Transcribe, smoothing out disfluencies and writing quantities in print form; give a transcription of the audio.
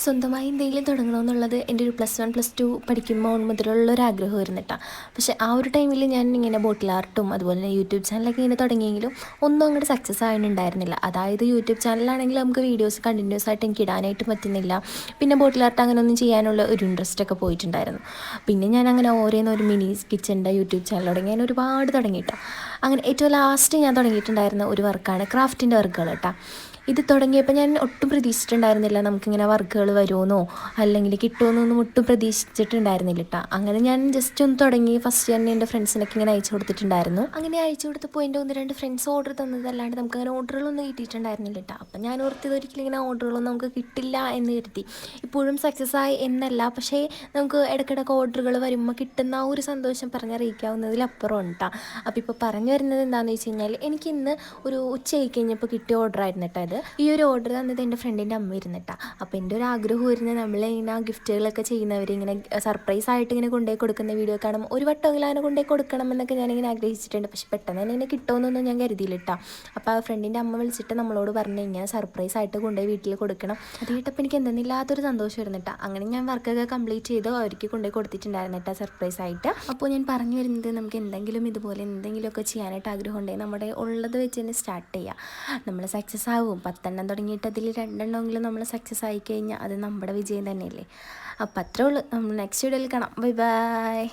സ്വന്തമായി എന്തെങ്കിലും തുടങ്ങണമെന്നുള്ളത് എൻ്റെ ഒരു +1 +2 പഠിക്കുമ്പോൾ മുതലുള്ള ഒരു ആഗ്രഹമായിരുന്നു കേട്ടോ. പക്ഷേ ആ ഒരു ടൈമിൽ ഞാൻ ഇങ്ങനെ ബോട്ടിൽ ആർട്ടും അതുപോലെ തന്നെ യൂട്യൂബ് ചാനലൊക്കെ ഇങ്ങനെ തുടങ്ങിയെങ്കിലും ഒന്നും അങ്ങോട്ട് സക്സസ് ആയിട്ടുണ്ടായിരുന്നില്ല. അതായത് യൂട്യൂബ് ചാനലാണെങ്കിൽ നമുക്ക് വീഡിയോസ് കണ്ടിന്യൂസ് ആയിട്ട് എനിക്ക് ഇടാനായിട്ട് പറ്റുന്നില്ല. പിന്നെ ബോട്ടിൽ ആർട്ട് അങ്ങനെ ഒന്നും ചെയ്യാനുള്ള ഒരു ഇൻട്രസ്റ്റൊക്കെ പോയിട്ടുണ്ടായിരുന്നു. പിന്നെ ഞാൻ അങ്ങനെ ഓരോന്നൊരു മിനി കിച്ചൻ്റെ യൂട്യൂബ് ചാനൽ തുടങ്ങി. ഞാൻ ഒരുപാട് തുടങ്ങിയിട്ടോ. അങ്ങനെ ഏറ്റവും ലാസ്റ്റ് ഞാൻ തുടങ്ങിയിട്ടുണ്ടായിരുന്ന ഒരു വർക്കാണ് ക്രാഫ്റ്റിൻ്റെ വർക്കുകൾ കേട്ടോ. ഇത് തുടങ്ങിയപ്പോൾ ഞാൻ ഒട്ടും പ്രതീക്ഷിച്ചിട്ടുണ്ടായിരുന്നില്ല നമുക്കിങ്ങനെ വർക്കുകൾ വരുമെന്നോ അല്ലെങ്കിൽ കിട്ടുമെന്നൊന്നും ഒട്ടും പ്രതീക്ഷിച്ചിട്ടുണ്ടായിരുന്നില്ല കേട്ടോ. അങ്ങനെ ഞാൻ ജസ്റ്റ് ഒന്ന് തുടങ്ങി. ഫസ്റ്റ് തന്നെ എൻ്റെ ഫ്രണ്ട്സിനൊക്കെ ഇങ്ങനെ അയച്ചു കൊടുത്തിട്ടുണ്ടായിരുന്നു. അങ്ങനെ അയച്ചു കൊടുത്തപ്പോൾ എൻ്റെ 1-2 ഫ്രണ്ട്സ് ഓർഡർ തന്നതല്ലാണ്ട് നമുക്ക് അങ്ങനെ ഓർഡറുകളൊന്നും കിട്ടിയിട്ടുണ്ടായിരുന്നില്ല കേട്ടോ. അപ്പം ഞാൻ ഓർത്തത് ഒരിക്കലും ഇങ്ങനെ ഓർഡറുകളൊന്നും നമുക്ക് കിട്ടില്ല എന്ന് കരുതി. ഇപ്പോഴും സക്സസ് ആയി എന്നല്ല, പക്ഷേ നമുക്ക് ഇടയ്ക്കിടയ്ക്ക് ഓർഡറുകൾ വരുമ്പോൾ കിട്ടുന്ന ആ ഒരു സന്തോഷം പറഞ്ഞറിയിക്കാവുന്നതിലപ്പുറം ഉണ്ടാ. അപ്പോൾ ഇപ്പോൾ പറഞ്ഞു വരുന്നത് എന്താണെന്ന് വെച്ച് കഴിഞ്ഞാൽ എനിക്ക് ഇന്ന് ഒരു ഉച്ചയായി കഴിഞ്ഞപ്പോൾ കിട്ടിയ ഓർഡർ ആയിരുന്നു കേട്ടോ. ഈ ഒരു ഓർഡർ തന്നത് എൻ്റെ ഫ്രണ്ടിൻ്റെ അമ്മ ഇരുന്നിട്ടാണ്. അപ്പോൾ എൻ്റെ ഒരു ആഗ്രഹമായിരുന്നു നമ്മളിങ്ങനെ ഗിഫ്റ്റുകളൊക്കെ ചെയ്യുന്നവരിങ്ങനെ സർപ്രൈസ് ആയിട്ട് ഇങ്ങനെ കൊണ്ടുപോയി കൊടുക്കുന്ന വീഡിയോ കാണുമ്പോൾ ഒരു വട്ടമെങ്കിലും അങ്ങനെ കൊണ്ടുപോയി കൊടുക്കണം എന്നൊക്കെ ഞാനിങ്ങനെ ആഗ്രഹിച്ചിട്ടുണ്ട്. പക്ഷെ പെട്ടെന്ന് തന്നെ ഇങ്ങനെ കിട്ടുമെന്നൊന്നും ഞാൻ കരുതിയില്ല കേട്ടോ. അപ്പോൾ ആ ഫ്രണ്ടിൻ്റെ അമ്മ വിളിച്ചിട്ട് നമ്മളോട് പറഞ്ഞു ഇങ്ങനെ സർപ്രൈസ് ആയിട്ട് കൊണ്ടുപോയി വീട്ടിൽ കൊടുക്കണം. അത് കേട്ടപ്പോൾ എനിക്ക് എന്തെന്നില്ലാത്തൊരു സന്തോഷമായിരുന്നു കേട്ടോ. അങ്ങനെ ഞാൻ വർക്കൊക്കെ കംപ്ലീറ്റ് ചെയ്ത് അവർക്ക് കൊണ്ടുപോയി കൊടുത്തിട്ടുണ്ടായിരുന്നു കേട്ടോ സർപ്രൈസ് ആയിട്ട്. അപ്പോൾ ഞാൻ പറഞ്ഞു വരുന്നത് നമുക്ക് എന്തെങ്കിലും ഇതുപോലെ എന്തെങ്കിലുമൊക്കെ ചെയ്യാനായിട്ട് ആഗ്രഹം ഉണ്ടെങ്കിൽ നമ്മുടെ ഉള്ളത് വെച്ച് തന്നെ സ്റ്റാർട്ട് ചെയ്യുക. നമ്മൾ സക്സസ് ആവും. 10 തുടങ്ങിയിട്ട് അതിൽ 2 നമ്മൾ സക്സസ് ആയി കഴിഞ്ഞാൽ അത് നമ്മുടെ വിജയം തന്നെയല്ലേ. അപ്പോൾ അത്രേ ഉള്ളൂ. നമ്മൾ നെക്സ്റ്റ് വീഡിയോയിൽ കാണാം. Bye bye.